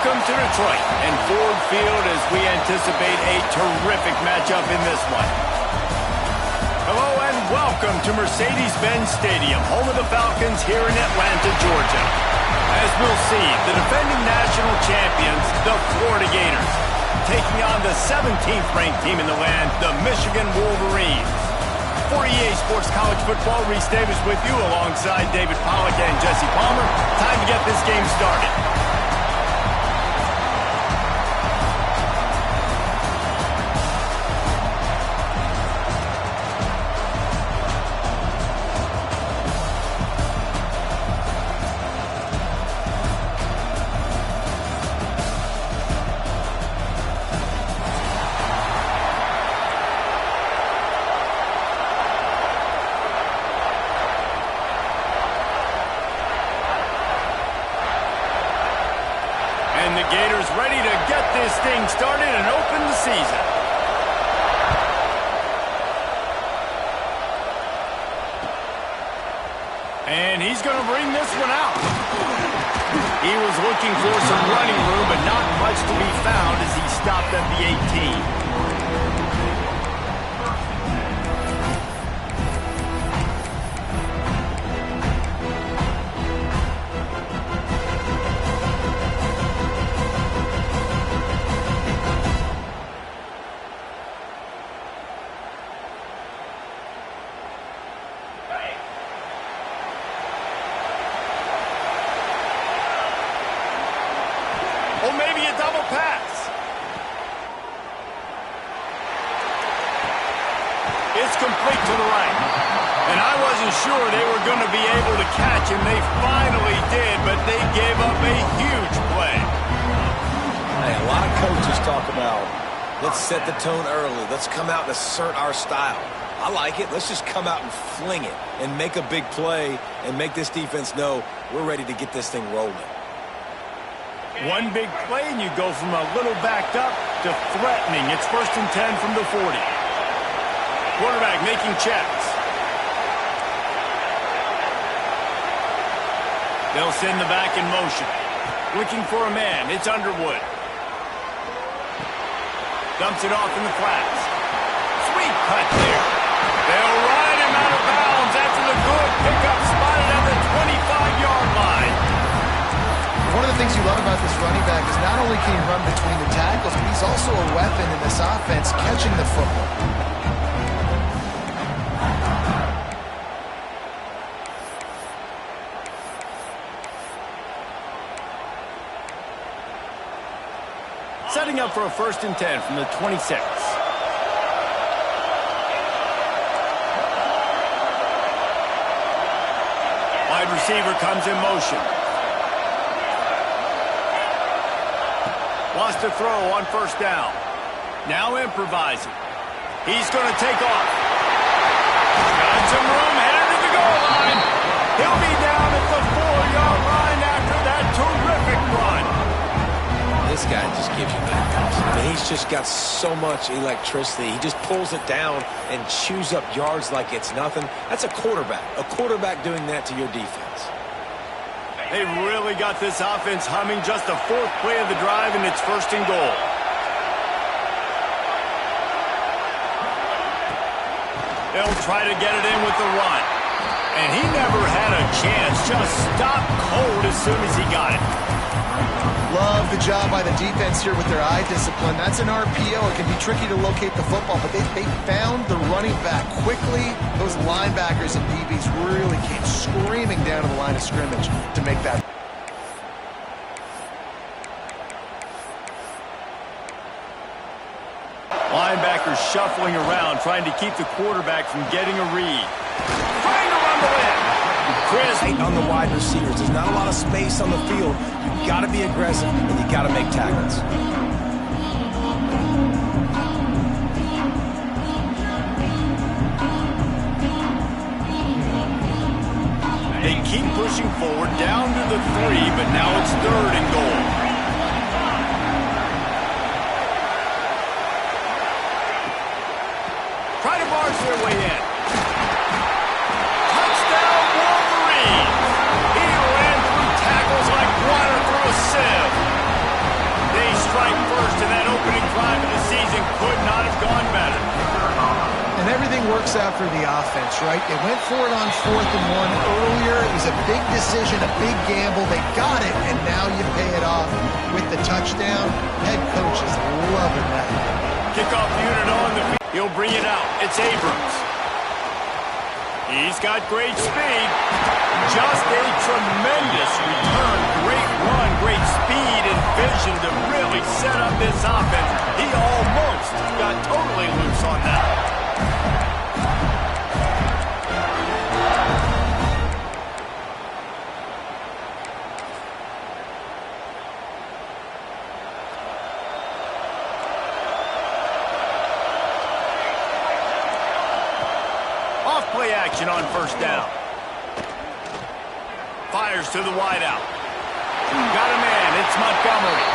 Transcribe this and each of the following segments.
Welcome to Detroit and Ford Field as we anticipate a terrific matchup in this one. Hello and welcome to Mercedes-Benz Stadium, home of the Falcons here in Atlanta, Georgia. As we'll see, the defending national champions, the Florida Gators, taking on the 17th ranked team in the land, the Michigan Wolverines. For EA Sports College Football, Reese Davis with you alongside David Pollack and Jesse Palmer. Time to get this game started. And the Gators ready to get this thing started and open the season. And he's going to bring this one out. He was looking for some running room, but not much to be found as he stopped at the 18. Or maybe a double pass. It's complete to the right. And I wasn't sure they were going to be able to catch him. They finally did, but they gave up a huge play. Hey, a lot of coaches talk about, let's set the tone early. Let's come out and assert our style. I like it. Let's just come out and fling it and make a big play and make this defense know we're ready to get this thing rolling. One big play, and you go from a little backed up to threatening. It's 1st and 10 from the 40. Quarterback making checks. They'll send the back in motion. Looking for a man. It's Underwood. Dumps it off in the flats. Sweet cut there. They'll ride him out of bounds after the good pickup spotted at the 25-yard line. One of the things you love about this running back is not only can he run between the tackles, but he's also a weapon in this offense, catching the football. Setting up for a 1st and 10 from the 26. Wide receiver comes in motion. Wants to throw on 1st down. Now improvising. He's going to take off. Got some room, headed to the goal line. He'll be down at the 4-yard line after that terrific run. This guy just gives you that. I mean, he's just got so much electricity. He just pulls it down and chews up yards like it's nothing. That's a quarterback. A quarterback doing that to your defense. They really got this offense humming. Just the 4th play of the drive, and it's 1st and goal. They'll try to get it in with the run. And he never had a chance. Just stopped cold as soon as he got it. Love the job by the defense here with their eye discipline. That's an RPO. It can be tricky to locate the football, but they found the running back quickly. Those linebackers and DBs really came screaming down to the line of scrimmage to make that. Linebackers shuffling around, trying to keep the quarterback from getting a read. Trying to rumble in. Chris on the wide receivers. There's not a lot of space on the field. You've got to be aggressive, and you've got to make tackles. They keep pushing forward down to the 3, but now it's 3rd and goal. Try to barge their way in. Touchdown, Wolverines! He ran through tackles like water through a sieve. works out for the offense, right? They went for it on 4th and 1 earlier. It was a big decision, a big gamble. They got it, and now you pay it off with the touchdown. Head coach is loving that. Kickoff unit on the field. He'll bring it out. It's Abrams. He's got great speed. Just a tremendous return. Great run, great speed and vision to really set up this offense. He almost got totally loose on that. Off-play action on 1st down. Fires to the wideout. Got a man. It's Montgomery.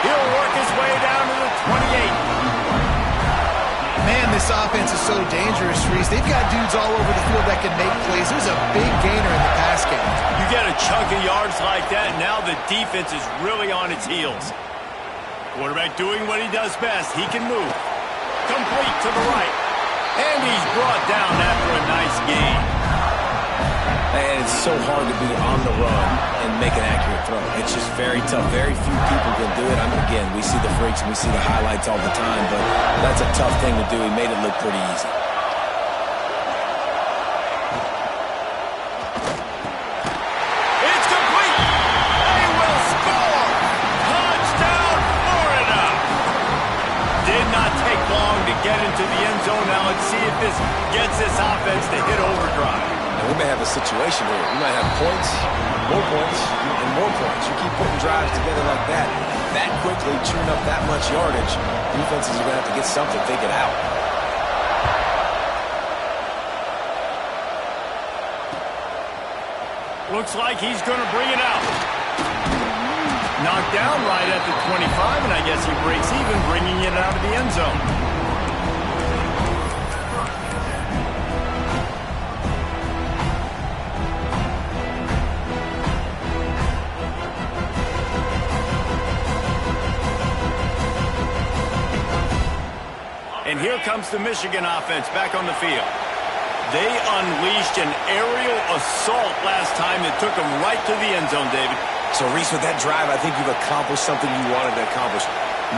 He'll work his way down to the 28. Man, this offense is so dangerous, Reese. They've got dudes all over the field that can make plays. There's a big gainer in the pass game. You get a chunk of yards like that, now the defense is really on its heels. Quarterback doing what he does best. He can move. Complete to the right. And he's brought down after a nice gain. And it's so hard to be on the run and make an accurate throw. It's just very tough. Very few people can do it. I mean, again, we see the freaks and we see the highlights all the time, but that's a tough thing to do. He made it look pretty easy. It's complete. They will score. Touchdown, Florida. Did not take long to get into the end zone. Now let's see if this gets this offense to hit overdrive. We may have a situation here. We might have points, and more points. You keep putting drives together like that quickly, chewing up that much yardage, defenses are going to have to get something figured out. Looks like he's going to bring it out. Knocked down right at the 25, and I guess he breaks even, bringing it out of the end zone. And here comes the Michigan offense back on the field. They unleashed an aerial assault last time that took them right to the end zone, David. So, Reese, with that drive, I think you've accomplished something you wanted to accomplish.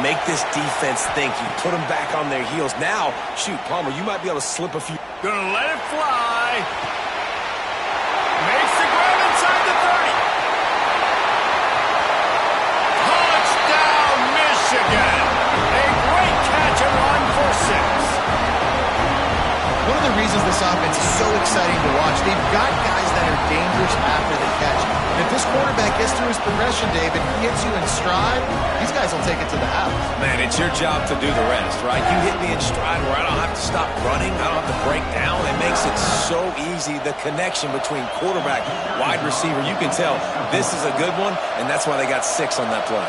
Make this defense think. You put them back on their heels. Now, shoot, Palmer, you might be able to slip a few. Gonna let it fly. Makes the grab inside the 30. Touchdown, Michigan. A great catch and run for 6. One of the reasons this offense is so exciting to watch, they've got guys that are dangerous after the catch. And if this quarterback gets through his progression, David, he hits you in stride, these guys will take it to the house. Man, it's your job to do the rest, right? You hit me in stride where I don't have to stop running. I don't have to break down. It makes it so easy, the connection between quarterback, wide receiver. You can tell this is a good one, and that's why they got 6 on that play.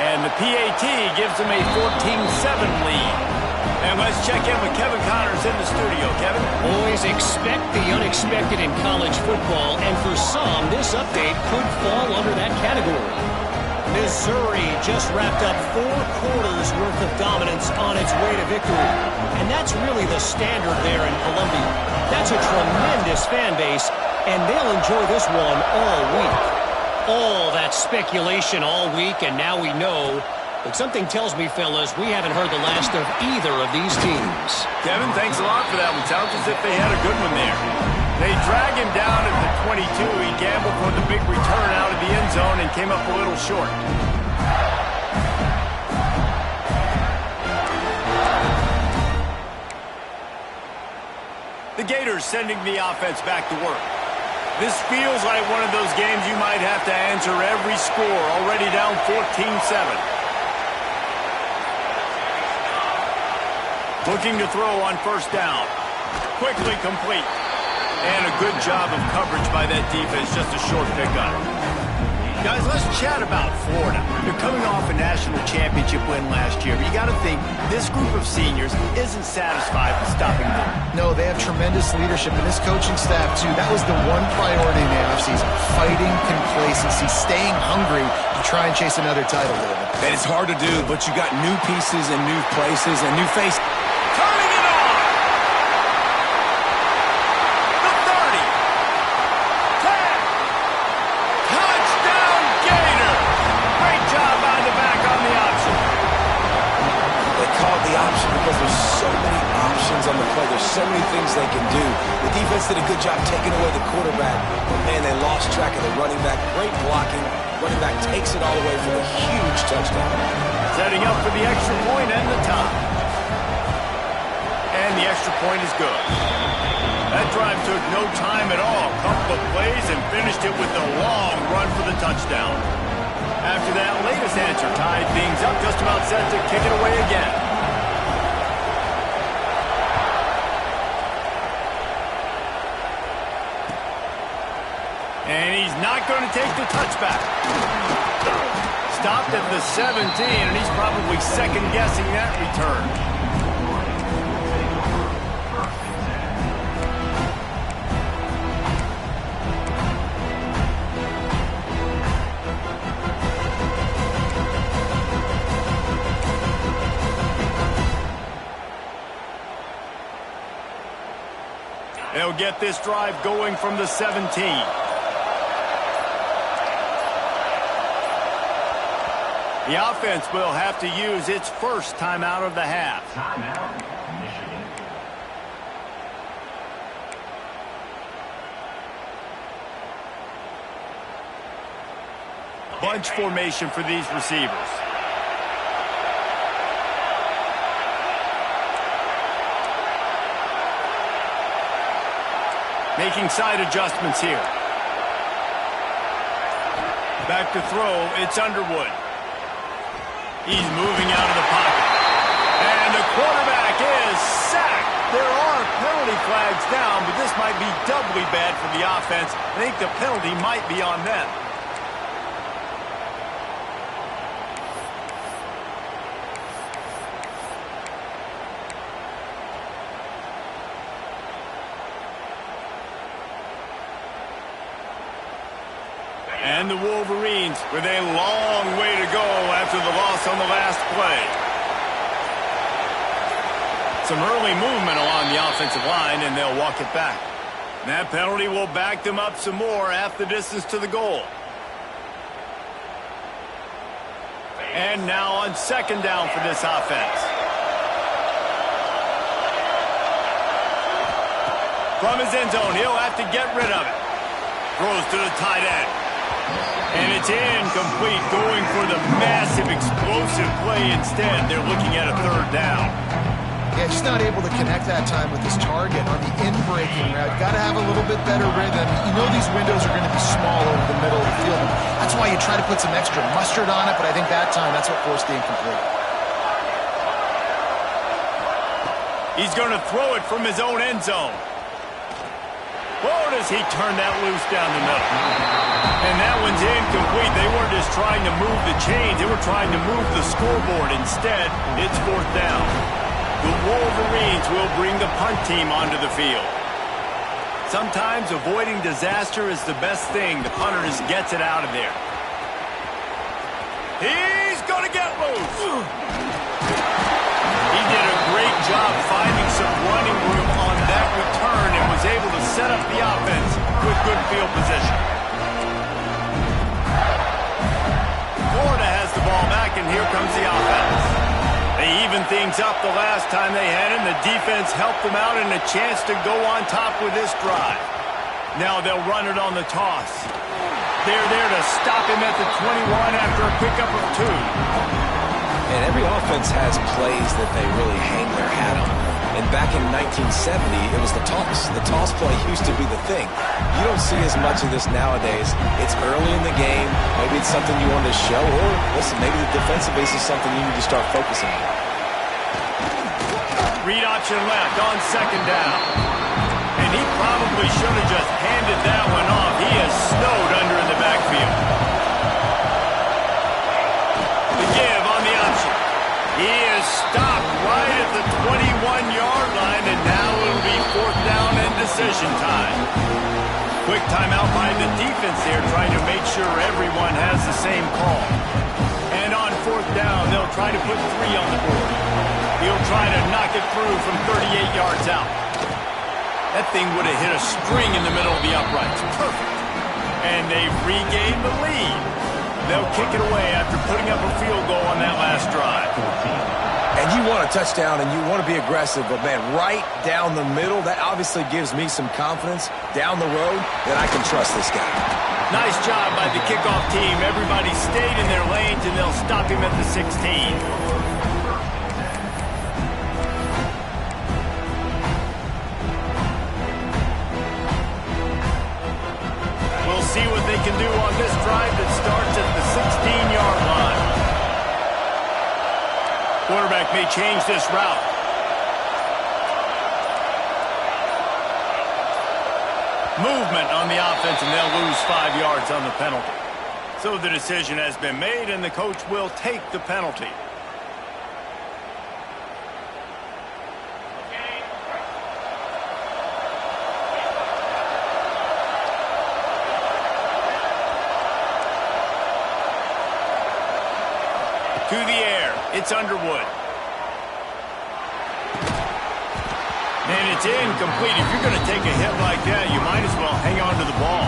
And the PAT gives them a 14-7 lead. And let's check in with Kevin Connors in the studio. Kevin? Boys, expect the unexpected in college football, and for some, this update could fall under that category. Missouri just wrapped up 4 quarters worth of dominance on its way to victory. And that's really the standard there in Columbia. That's a tremendous fan base, and they'll enjoy this one all week. All that speculation all week, and now we know. But something tells me, fellas, we haven't heard the last of either of these teams. Kevin, thanks a lot for that one. Sounds as if they had a good one there. They drag him down at the 22. He gambled for the big return out of the end zone and came up a little short. The Gators sending the offense back to work. This feels like one of those games you might have to answer every score. Already down 14-7. Looking to throw on 1st down. Quickly complete. And a good job of coverage by that defense. Just a short pickup. Guys, let's chat about Florida. They're coming off a national championship win last year. But you got to think this group of seniors isn't satisfied with stopping them. know they have tremendous leadership, and this coaching staff, too. That was the one priority in the offseason, fighting complacency, staying hungry to try and chase another title, David. And it's hard to do, but you got new pieces and new places and new faces. Turning it on! The 30. 10. Touchdown Gator! Great job by the back on the option. They call it the option because there's so many options on the play. There's so many things they can do. The defense did a good job taking away the quarterback. But, man, they lost track of the running back. Great blocking. Running back takes it all away for the huge touchdown. Setting up for the extra point and the top. And the extra point is good. That drive took no time at all. Couple of plays and finished it with a long run for the touchdown. After that latest answer tied things up, just about set to kick it away again. And he's not going to take the touchback. Stopped at the 17, and he's probably second-guessing that return. They'll get this drive going from the 17. The offense will have to use its first timeout of the half. Timeout, Michigan. Bunch formation for these receivers. Making side adjustments here. Back to throw, it's Underwood. He's moving out of the pocket. And the quarterback is sacked. There are penalty flags down, but this might be doubly bad for the offense. I think the penalty might be on them. And the Wolverines with a long way to go after the loss on the last play. Some early movement along the offensive line, and they'll walk it back. And that penalty will back them up some more, half the distance to the goal. And now on second down for this offense. From his end zone, he'll have to get rid of it. Throws to the tight end. And it's incomplete, going for the massive, explosive play instead. They're looking at a third down. Yeah, just not able to connect that time with his target on the in-breaking route. Got to have a little bit better rhythm. You know these windows are going to be small over the middle of the field. That's why you try to put some extra mustard on it, but I think that time that's what forced the incomplete. He's going to throw it from his own end zone. Oh, does he turn that loose down the middle? And that one's incomplete. They weren't just trying to move the chains. They were trying to move the scoreboard. Instead, it's fourth down. The Wolverines will bring the punt team onto the field. Sometimes avoiding disaster is the best thing. The punter just gets it out of there. He's going to get loose. He did a great job finding some running room on that return and was able to set up the offense with good field position. Florida has the ball back, and here comes the offense. They evened things up the last time they had him. The defense helped them out and a chance to go on top with this drive. Now they'll run it on the toss. They're there to stop him at the 21 after a pickup of 2. And every offense has plays that they really hang their hat on. And back in 1970, it was the toss. The toss play used to be the thing. You don't see as much of this nowadays. It's early in the game. Maybe it's something you want to show. Or, listen, maybe the defensive base is something you need to start focusing on. Read option left on second down. And he probably should have just handed that one off. He is snowed under in the backfield. The give on the option. He is stopped right at the 21-yard line, and now it'll be possession time. Quick timeout by the defense there, trying to make sure everyone has the same call. And on fourth down, they'll try to put 3 on the board. He'll try to knock it through from 38 yards out. That thing would have hit a string in the middle of the uprights. Perfect. And they've regained the lead. They'll kick it away after putting up a field goal on that last drive. And you want a touchdown and you want to be aggressive, but, man, right down the middle, that obviously gives me some confidence down the road that I can trust this guy. Nice job by the kickoff team. Everybody stayed in their lanes, and they'll stop him at the 16. We'll see what they can do on this drive that starts at the 16-yard line. Quarterback may change this route. Movement on the offense, and they'll lose 5 yards on the penalty. So the decision has been made, and the coach will take the penalty. To the air, it's Underwood. And it's incomplete. If you're going to take a hit like that, you might as well hang on to the ball.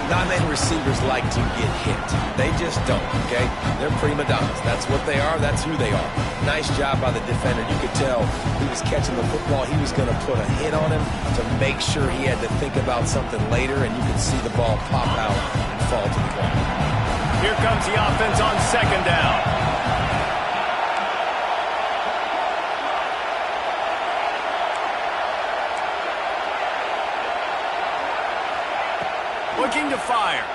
Not many receivers like to get hit. They just don't, okay? They're prima donnas. That's what they are. That's who they are. Nice job by the defender. You could tell he was catching the football. He was going to put a hit on him to make sure he had to think about something later, and you could see the ball pop out and fall to the ground. Here comes the offense on second down. Looking to fire.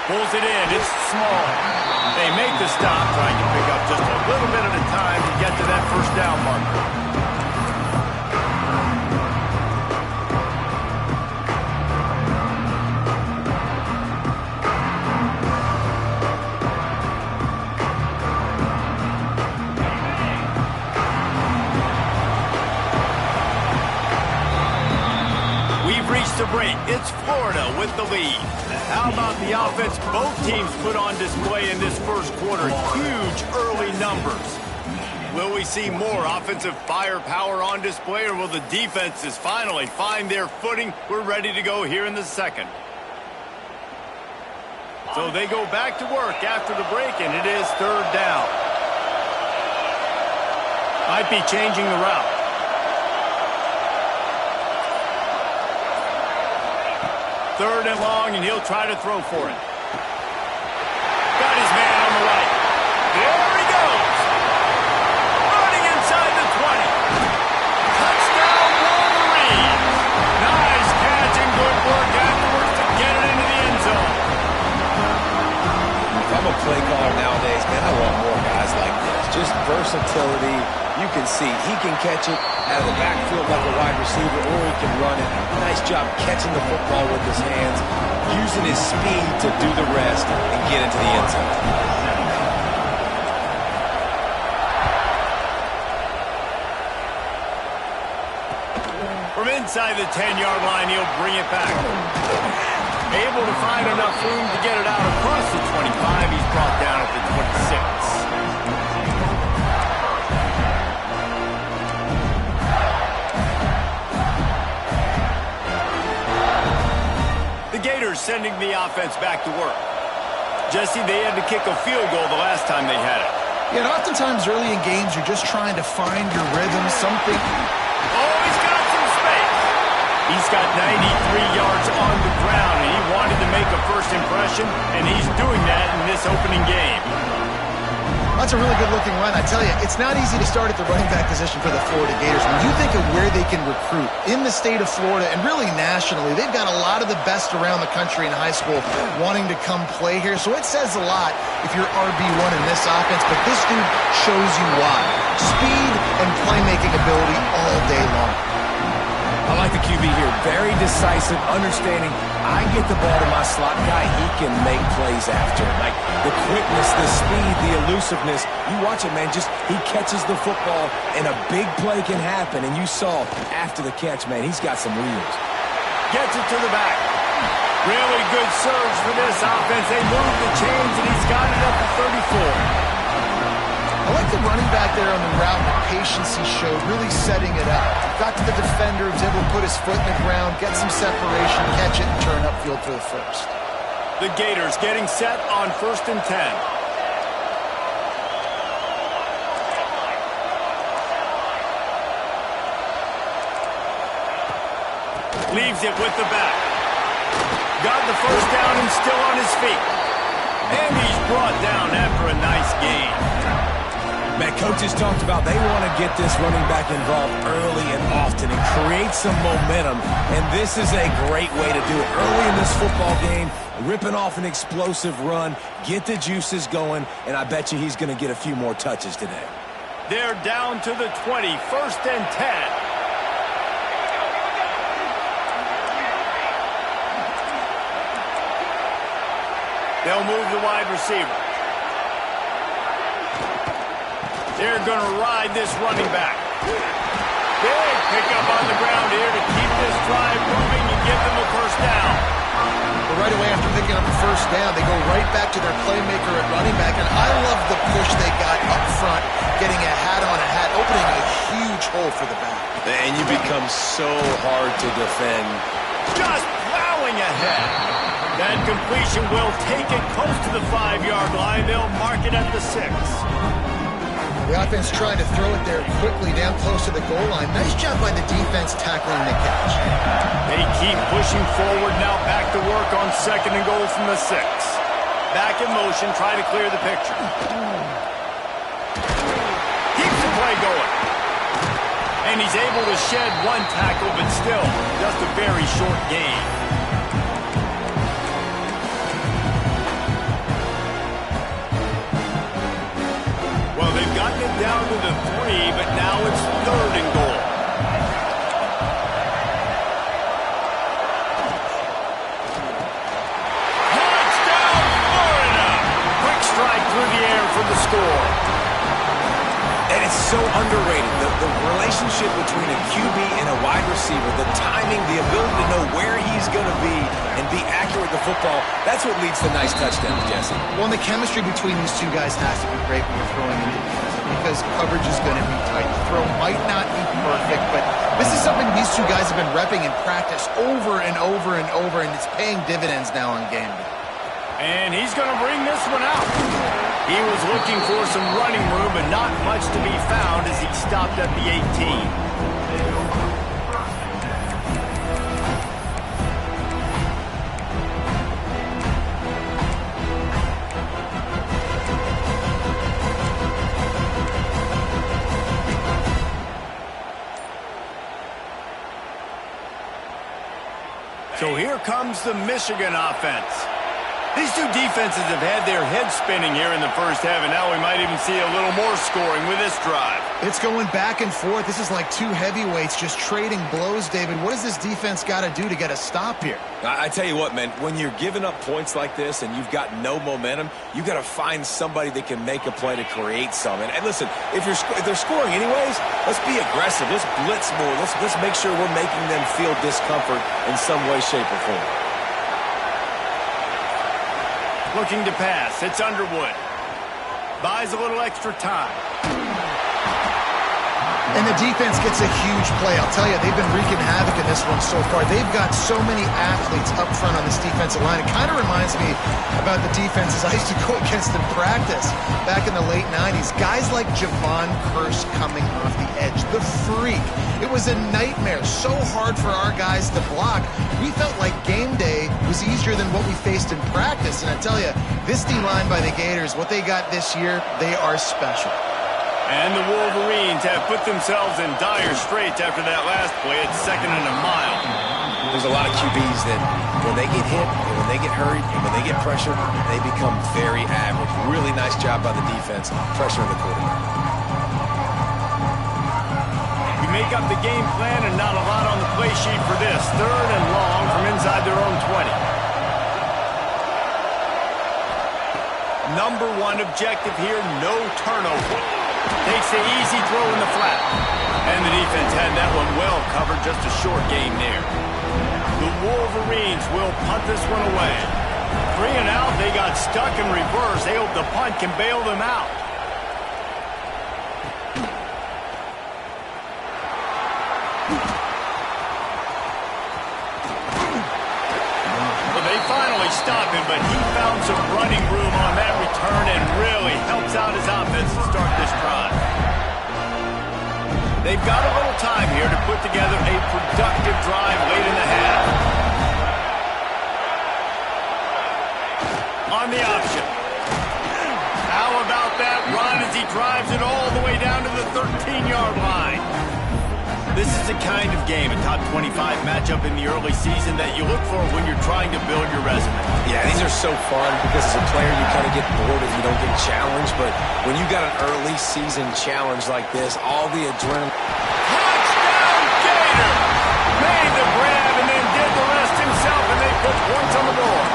Pulls it in. It's small. They make the stop, trying to pick up just a little bit at a time to get to that first down marker. The break. It's Florida with the lead. How about the offense both teams put on display in this first quarter? Huge early numbers. Will we see more offensive firepower on display, or will the defenses finally find their footing? We're ready to go here in the second. So they go back to work after the break, and it is third down. Might be changing the route. Third and long, and he'll try to throw for it. Got his man on the right. There he goes. Running inside the 20. Touchdown, Wolverines. Nice catch and good work afterwards to get it into the end zone. If I'm a play caller nowadays, man, I want more guys like this. Just versatility. You can see he can catch it out of the backfield like a wide receiver, or he can run it. Nice job catching the football with his hands, using his speed to do the rest and get into the end zone. From inside the 10-yard line, he'll bring it back. Able to find enough room to get it out across the 25. He's brought down at the 26. Gators sending the offense back to work. Jesse, they had to kick a field goal the last time they had it. Yeah, and oftentimes early in games, you're just trying to find your rhythm, something. Oh, he's got some space. He's got 93 yards on the ground, and he wanted to make a first impression, and he's doing that in this opening game. That's a really good-looking run. I tell you, it's not easy to start at the running back position for the Florida Gators. When you think of where they can recruit in the state of Florida and really nationally, they've got a lot of the best around the country in high school wanting to come play here. So it says a lot if you're RB1 in this offense, but this dude shows you why. Speed and playmaking ability all day long. I like the QB here. Very decisive, understanding. I get the ball to my slot guy. He can make plays after. Like the quickness, the speed, the elusiveness. You watch it, man. Just he catches the football, and a big play can happen. And you saw after the catch, man, he's got some wheels. Gets it to the back. Really good surge for this offense. They move the chains, and he's got it up to 34. I like the running back there on the route, the patience he showed, really setting it up. Got to the defender, was able to put his foot in the ground, get some separation, catch it, and turn upfield for the first. The Gators getting set on 1st and 10. Leaves it with the back. Got the first down and still on his feet. And he's brought down after a nice gain. Man, coaches talked about they want to get this running back involved early and often and create some momentum, and this is a great way to do it. Early in this football game, ripping off an explosive run, get the juices going, and I bet you he's going to get a few more touches today. They're down to the 20, 1st and 10. They'll move the wide receiver. They're going to ride this running back. Big pickup on the ground here to keep this drive moving and give them a first down. But right away after picking up the first down, they go right back to their playmaker at running back. And I love the push they got up front, getting a hat on a hat, opening a huge hole for the back. And you become so hard to defend. Just plowing ahead. That completion will take it close to the 5-yard line. They'll mark it at the 6. The offense trying to throw it there quickly down close to the goal line. Nice job by the defense tackling the catch. They keep pushing forward now, back to work on 2nd and goal from the 6. Back in motion, try to clear the picture. Keeps the play going. And he's able to shed one tackle, but still just a very short gain. They've gotten it down to the 3, but now it's 3rd and goal. Touchdown, Florida! Quick strike through the air for the score. And it's so underrated. The relationship between a QB and a wide receiver, the timing, the ability to know where he's going to be and be accurate with the football, that's what leads to nice touchdowns, Jesse. Well, and the chemistry between these two guys has to be great when you're throwing into defense because coverage is going to be tight. The throw might not be perfect, but this is something these two guys have been repping in practice over and over and over, and it's paying dividends now on game day. And he's going to bring this one out. He was looking for some running room, but not much to be found as he stopped at the 18. So here comes the Michigan offense. These two defenses have had their heads spinning here in the first half, and now we might even see a little more scoring with this drive. It's going back and forth. This is like two heavyweights just trading blows, David. What does this defense got to do to get a stop here? I tell you what, man, when you're giving up points like this and you've got no momentum, you got to find somebody that can make a play to create some. And listen, if they're scoring anyways, let's be aggressive. Let's blitz more. Let's make sure we're making them feel discomfort in some way, shape, or form. Looking to pass. It's Underwood. Buys a little extra time. And the defense gets a huge play. I'll tell you, they've been wreaking havoc in this one so far. They've got so many athletes up front on this defensive line. It kind of reminds me about the defenses I used to go against in practice back in the late 90s. Guys like Javon Curse coming off the edge. The freak. It was a nightmare. So hard for our guys to block. We felt like game day was easier than what we faced in practice. And I tell you, this D-line by the Gators, what they got this year, they are special. And the Wolverines have put themselves in dire straits after that last play at 2nd and a mile. There's a lot of QBs that when they get hit, and when they get hurried, and when they get pressured, they become very average. Really nice job by the defense, pressuring the quarterback. We make shake up the game plan and not a lot on the play sheet for this. 3rd and long from inside their own 20. Number 1 objective here, no turnover. Takes the easy throw in the flat. And the defense had that one well covered, just a short game there. The Wolverines will punt this one away. 3 and out, they got stuck in reverse. They hope the punt can bail them out. Well, they finally stopped him, but he found some running room on that return and really helps out his offense to start this drive. They've got a little time here to put together a productive drive late in the half. On the option. How about that run as he drives it all the way down to the 13-yard line? This is the kind of game, a top 25 matchup in the early season that you look for when you're trying to build your resume. Yeah, these are so fun because as a player you kind of get bored if you don't get challenged, but when you got an early season challenge like this, all the adrenaline. Touchdown, Gator! Made the grab and then did the rest himself, and they put points on the board.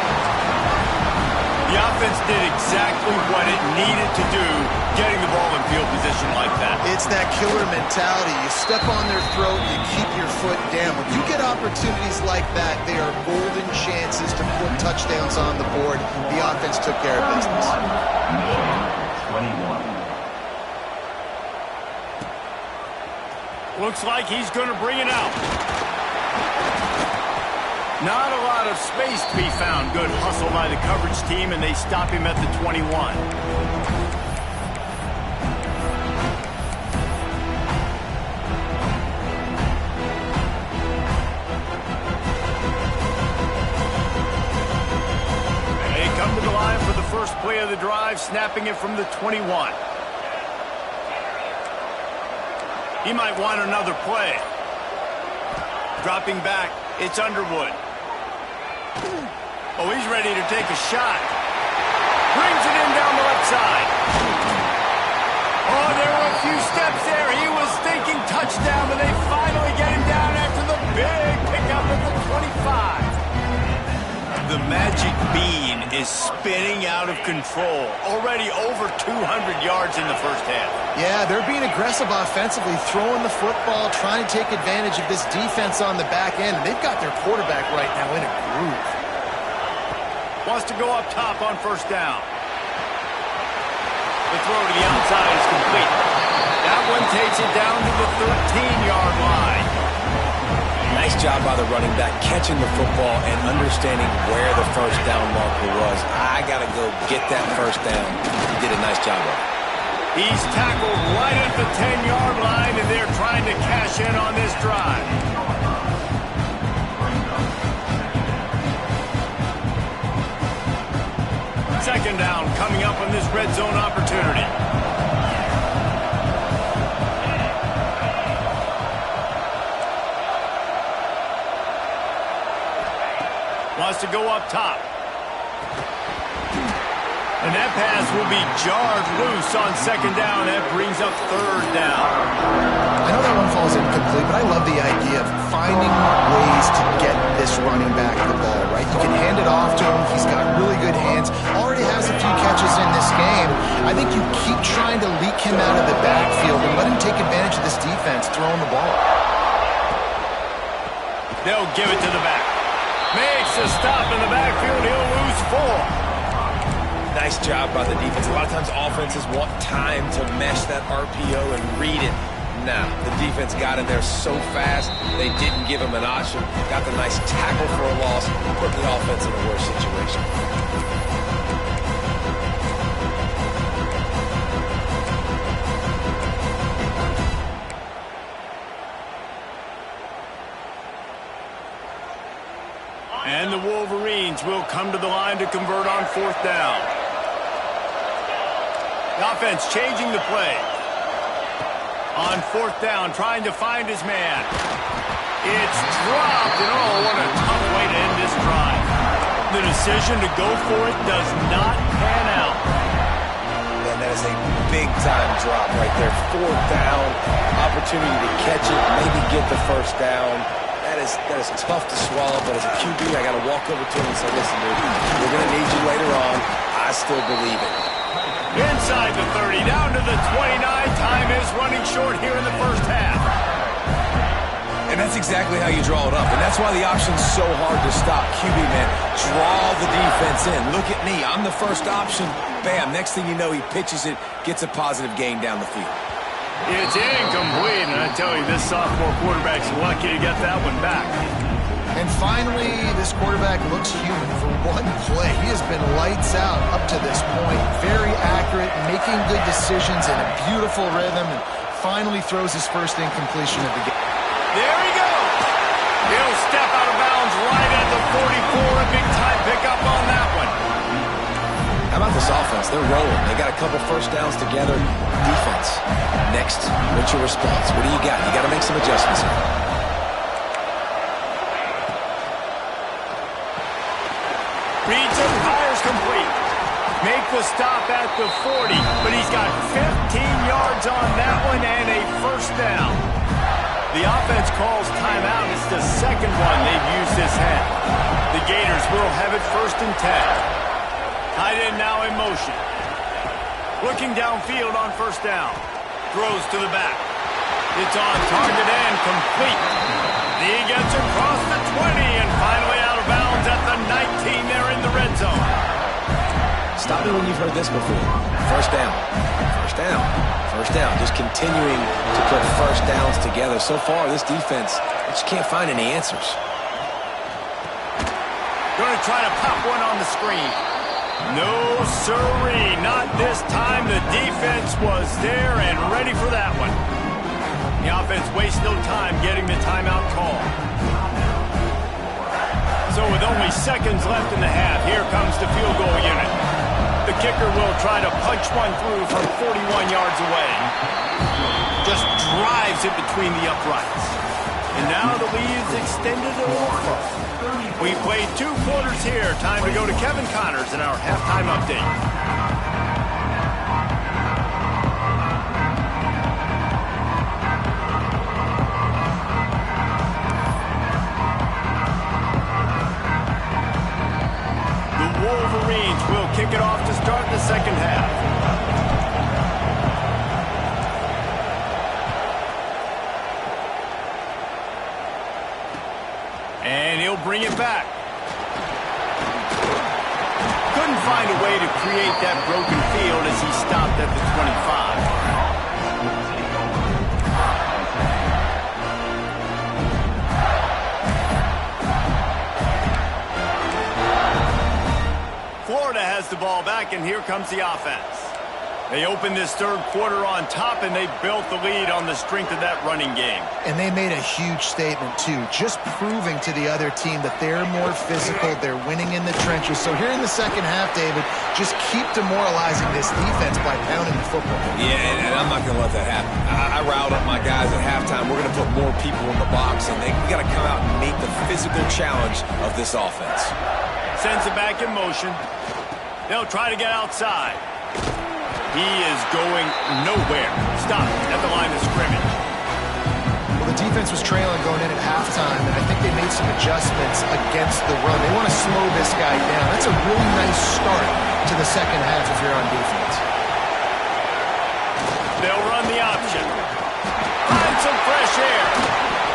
The offense did exactly what it needed to do, getting the ball in field position like that. It's that killer mentality. You step on their throat, you keep your foot down. When you get opportunities like that, they are golden chances to put touchdowns on the board. The offense took care of business. 21. Looks like he's going to bring it out. Not a lot of space to be found. Good hustle by the coverage team, and they stop him at the 21. They come to the line for the first play of the drive, snapping it from the 21. He might want another play. Dropping back, it's Underwood. Oh, he's ready to take a shot. Brings it in down the left side. Oh, there were a few steps there. He was thinking touchdown, but they finally get him down after the big pickup at the 25. The magic bean is spinning out of control. Already over 200 yards in the first half. Yeah, they're being aggressive offensively, throwing the football, trying to take advantage of this defense on the back end. They've got their quarterback right now in a groove. Wants to go up top on first down. The throw to the outside is complete. That one takes it down to the 13-yard line. Nice job by the running back, catching the football and understanding where the first down marker was. I got to go get that first down. He did a nice job of it. He's tackled right at the 10-yard line, and they're trying to cash in on this drive. Second down coming up on this red zone opportunity. Wants to go up top. And that pass will be jarred loose on second down. That brings up third down. I know that one falls incomplete, but I love the idea of finding ways to get this running back the ball, right? You can hand it off to him. He's got really good hands. Already has a few catches in this game. I think you keep trying to leak him out of the backfield and let him take advantage of this defense throwing the ball. They'll give it to the back. Makes a stop in the backfield. He'll lose 4. Nice job by the defense. A lot of times offenses want time to mesh that RPO and read it. Nah, the defense got in there so fast, they didn't give him an option. Got the nice tackle for a loss, put the offense in a worse situation. And the Wolverines will come to the line to convert on fourth down. The offense changing the play. On fourth down, trying to find his man. It's dropped, and oh, what a tough way to end this drive. The decision to go for it does not pan out. And that is a big-time drop right there. 4th down, opportunity to catch it, maybe get the first down. That is tough to swallow, but as a QB, I got to walk over to him and say, listen, dude, we're going to need you later on. I still believe it. Inside the 30, down to the 29. Time is running short here in the first half. And that's exactly how you draw it up. And that's why the option's so hard to stop. QB, man, draw the defense in. Look at me. I'm the first option. Bam. Next thing you know, he pitches it, gets a positive gain down the field. It's incomplete, and I tell you, this sophomore quarterback's lucky to get that one back. And finally, this quarterback looks human for one play. He has been lights out up to this point. Very accurate, making good decisions in a beautiful rhythm, and finally throws his first incompletion of the game. There he goes. He'll step out of bounds right at the 44. A big-time pickup on that one. How about this offense? They're rolling. They got a couple first downs together. Defense. Next, what's your response? What do you got? You got to make some adjustments here. Reads and fires complete. Make the stop at the 40, but he's got 15 yards on that one and a first down. The offense calls timeout. It's the second one they've used this half. The Gators will have it 1st and 10. Tight end now in motion. Looking downfield on first down. Throws to the back. It's on target and complete. He gets across the 20 and finally out of bounds at the 19 there in the red zone. Stop me when you've heard this before. First down. First down. First down. Just continuing to put first downs together. So far, this defense, I just can't find any answers. Going to try to pop one on the screen. No, sirree, not this time. The defense was there and ready for that one. The offense wastes no time getting the timeout call. So with only seconds left in the half, here comes the field goal unit. The kicker will try to punch one through from 41 yards away. Just drives it between the uprights. And now the lead is extended a little close. We played 2 quarters here. Time to go to Kevin Connors in our halftime update. The Wolverines will kick it off to start the second half. And he'll bring it back. Couldn't find a way to create that broken field as he stopped at the 25. Florida has the ball back, and here comes the offense. They opened this third quarter on top, and they built the lead on the strength of that running game. And they made a huge statement, too, just proving to the other team that they're more physical, they're winning in the trenches. So here in the second half, David, just keep demoralizing this defense by pounding the football. Yeah, and I'm not going to let that happen. I riled up my guys at halftime. We're going to put more people in the box, and we got to come out and meet the physical challenge of this offense. Sends it back in motion. They'll try to get outside. He is going nowhere. Stopped at the line of scrimmage. Well, the defense was trailing going in at halftime, and I think they made some adjustments against the run. They want to slow this guy down. That's a really nice start to the second half if you're on defense. They'll run the option. Find some fresh air.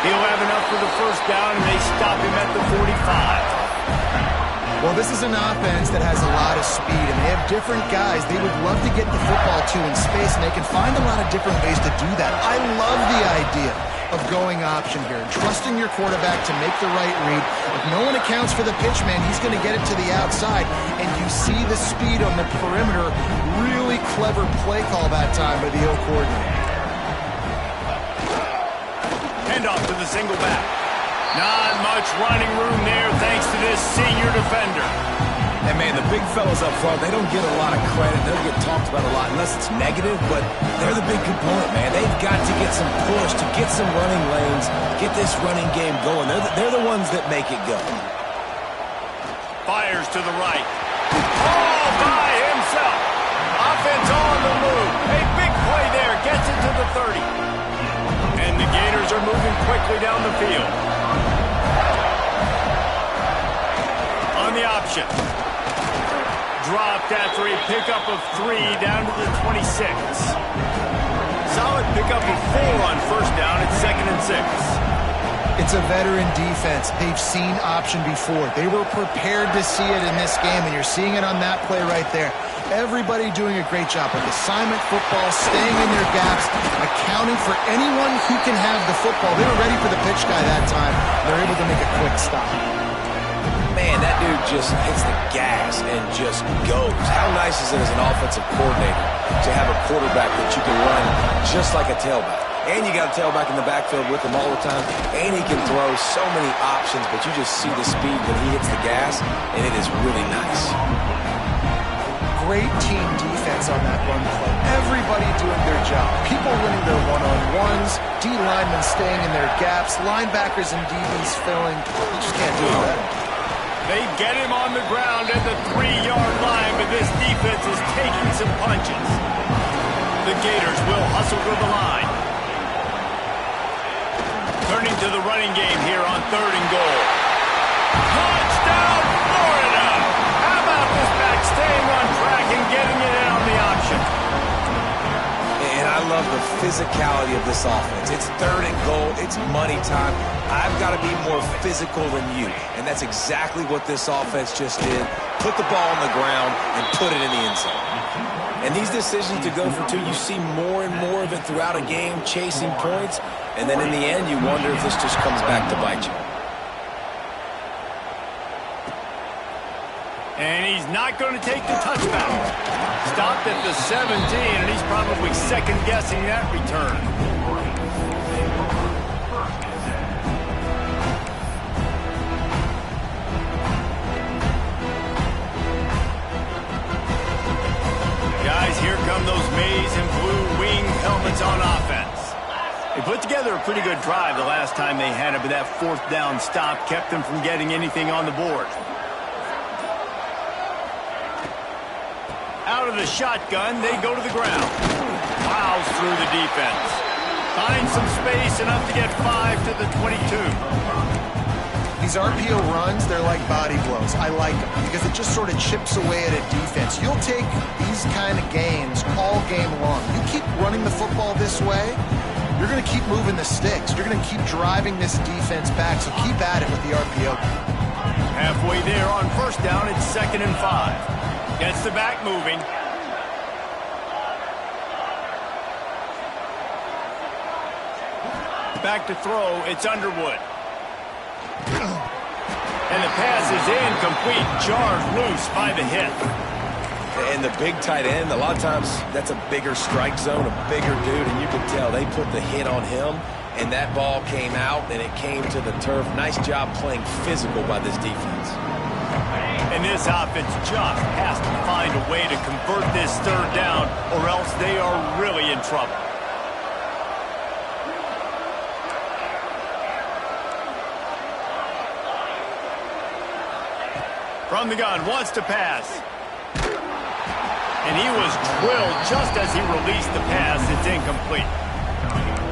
He'll have enough for the first down, and they stop him at the 45. Well, this is an offense that has a lot of speed, and they have different guys they would love to get the football to in space, and they can find a lot of different ways to do that. I love the idea of going option here and trusting your quarterback to make the right read. If no one accounts for the pitch, man, he's going to get it to the outside, and you see the speed on the perimeter. Really clever play call that time by the O coordinator. Hand off to the single back. Not much running room there thanks to this senior defender. And, man, the big fellas up front, they don't get a lot of credit. They don't get talked about a lot unless it's negative, but they're the big component, man. They've got to get some push, to get some running lanes, get this running game going. They're the ones that make it go. Fires to the right. All by himself. offense on the move. A big play there. Gets it to the 30. And the Gators are moving quickly down the field. On the option. Dropped after a pickup of 3 down to the 26. Solid pickup of 4 on first down. It's 2nd and 6. It's a veteran defense. They've seen option before. They were prepared to see it in this game, and you're seeing it on that play right there. Everybody doing a great job with assignment football, staying in their gaps, accounting for anyone who can have the football. They were ready for the pitch guy that time. They're able to make a quick stop. Man, that dude just hits the gas and just goes. How nice is it as an offensive coordinator to have a quarterback that you can run just like a tailback? And you got a tailback in the backfield with him all the time. And he can throw so many options, but you just see the speed when he hits the gas, and it is really nice. Great team defense on that run play. Everybody doing their job. People winning their one-on-ones, D linemen staying in their gaps, linebackers and DBs filling. You just can't do that. They get him on the ground at the 3-yard line, but this defense is taking some punches. The Gators will hustle to the line. Turning to the running game here on 3rd and goal. Touchdown, Florida! How about this back staying on track and getting it in on the option? And I love the physicality of this offense. It's 3rd and goal. It's money time. I've got to be more physical than you. And that's exactly what this offense just did. Put the ball on the ground and put it in the end zone. And these decisions to go for 2, you see more and more of it throughout a game, chasing points. And then in the end, you wonder if this just comes back to bite you. And he's not going to take the touchdown. Stopped at the 17, and he's probably second-guessing that return. Guys, here come those maize and blue wing helmets on offense. They put together a pretty good drive the last time they had it, but that 4th down stop kept them from getting anything on the board. Out of the shotgun, they go to the ground. Plows through the defense. Finds some space, enough to get 5 to the 22. These RPO runs, they're like body blows. I like them because it just sort of chips away at a defense. You'll take these kind of games all game long. You keep running the football this way, you're going to keep moving the sticks. You're going to keep driving this defense back, so keep at it with the RPO. Halfway there on first down, it's 2nd and 5. Gets the back moving. Back to throw, it's Underwood. And the pass is incomplete, jarred loose by the hit. And the big tight end, a lot of times that's a bigger strike zone, a bigger dude, and you can tell they put the hit on him, and that ball came out, and it came to the turf. Nice job playing physical by this defense. And this offense just has to find a way to convert this 3rd down, or else they are really in trouble. From the gun, wants to pass. And he was drilled just as he released the pass. It's incomplete.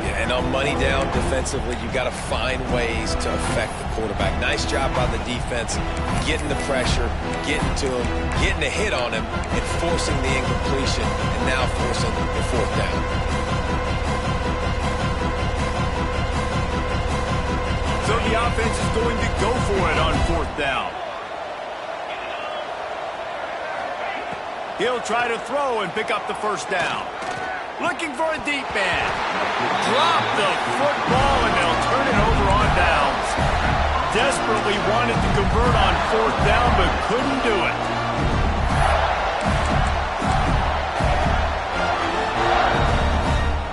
Yeah, and on money down defensively, you got to find ways to affect the quarterback. Nice job by the defense, getting the pressure, getting to him, getting a hit on him, and forcing the incompletion, and now forcing the 4th down. So the offense is going to go for it on 4th down. He'll try to throw and pick up the first down. Looking for a deep man. Drop the football, and they'll turn it over on downs. Desperately wanted to convert on 4th down, but couldn't do it.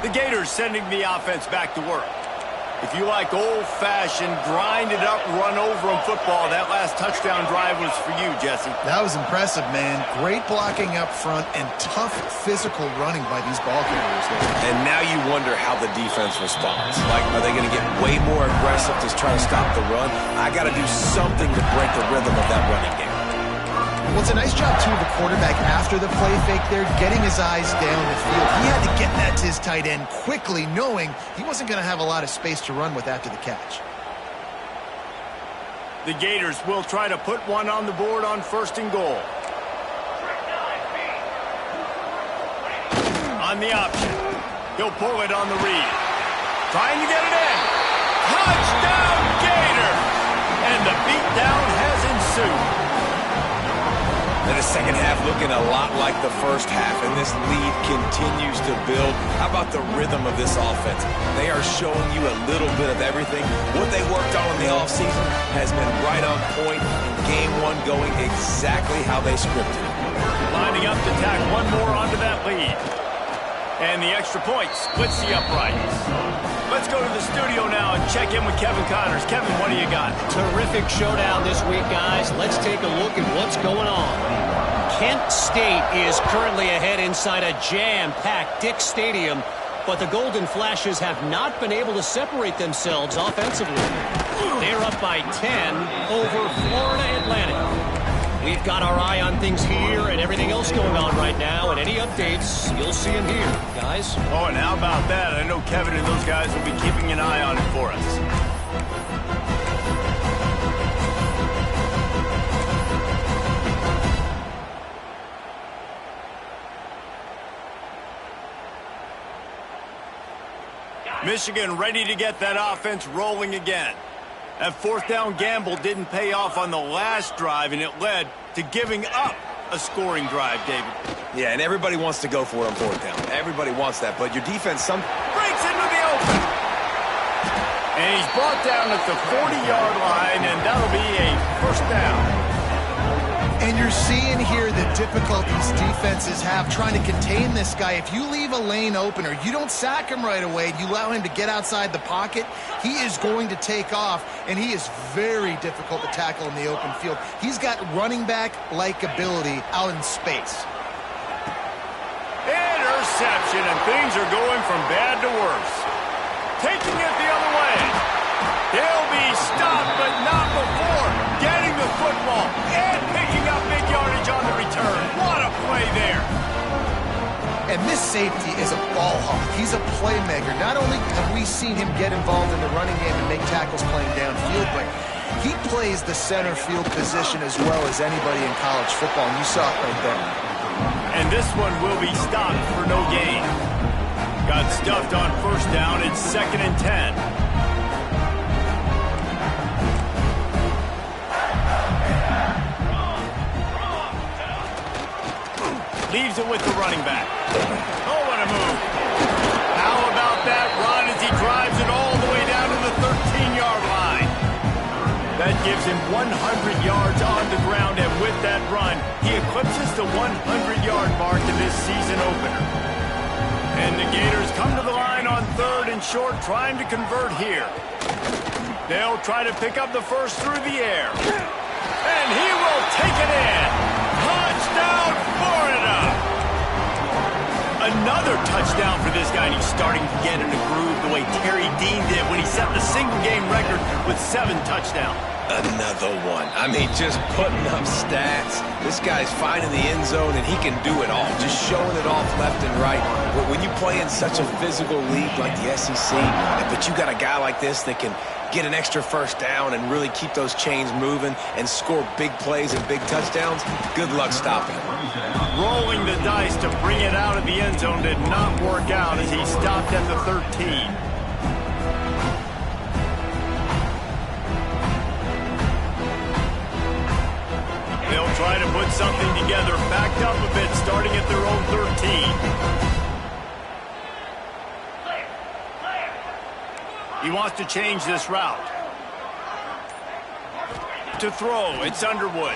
The Gators sending the offense back to work. If you like old-fashioned, grind-it-up, run-over-'em football, that last touchdown drive was for you, Jesse. That was impressive, man. Great blocking up front and tough physical running by these ball carriers there. And now you wonder how the defense responds. Like, are they going to get way more aggressive to try to stop the run? I got to do something to break the rhythm of that running game. Well, it's a nice job, too, of the quarterback after the play fake there, getting his eyes down the field. He had to get that to his tight end quickly, knowing he wasn't going to have a lot of space to run with after the catch. The Gators will try to put one on the board on 1st and goal. On the option. He'll pull it on the read. Trying to get it in. Touchdown, Gator! And the beatdown has ensued. And the second half looking a lot like the first half, and this lead continues to build. How about the rhythm of this offense? They are showing you a little bit of everything. What they worked on in the offseason has been right on point, and game one going exactly how they scripted it. Lining up to tack one more onto that lead. And the extra point splits the uprights. Let's go to the studio now and check in with Kevin Connors. Kevin, what do you got? Terrific showdown this week, guys. Let's take a look at what's going on. Kent State is currently ahead inside a jam-packed Dick Stadium, but the Golden Flashes have not been able to separate themselves offensively. They're up by 10 over Florida Atlantic. We've got our eye on things here and everything else going on right now, and any updates, you'll see them here, guys. Oh, and how about that? I know Kevin and those guys will be keeping an eye on it for us. Michigan ready to get that offense rolling again. That 4th down gamble didn't pay off on the last drive, and it led to giving up a scoring drive, David. Yeah, and everybody wants to go for it on 4th down. Everybody wants that, but your defense breaks into the open. And he's brought down at the 40-yard line, and that'll be a 1st down. And you're seeing here the difficulties defenses have trying to contain this guy. If you leave a lane open or you don't sack him right away, you allow him to get outside the pocket, he is going to take off, and he is very difficult to tackle in the open field. He's got running back-like ability out in space. Interception, and things are going from bad to worse. Taking it the other way. He'll be stopped, but not before getting the football and picking up big yardage on the return. What a play there. And this safety is a ball hawk. He's a playmaker. Not only have we seen him get involved in the running game and make tackles playing downfield, but he plays the center field position as well as anybody in college football, and you saw it right there. And this one will be stopped for no gain. Got stuffed on 1st down. It's 2nd and 10. Leaves it with the running back. Oh, what a move. How about that run as he drives it all the way down to the 13-yard line? That gives him 100 yards on the ground, and with that run, he eclipses the 100-yard mark in this season opener. And the Gators come to the line on 3rd and short, trying to convert here. They'll try to pick up the first through the air. And he will take it in. Touchdown, Florida! Another touchdown for this guy, and he's starting to get in a groove the way Terry Dean did when he set the single-game record with 7 touchdowns. Another one. I mean, just putting up stats. This guy's finding the end zone, and he can do it all. Just showing it off left and right. But when you play in such a physical league like the SEC, but you got a guy like this that can get an extra 1st down and really keep those chains moving and score big plays and big touchdowns, good luck stopping him. Rolling the dice to bring it out of the end zone did not work out as he stopped at the 13. They'll try to put something together, backed up a bit, starting at their own 13. He wants to change this route. To throw, it's Underwood.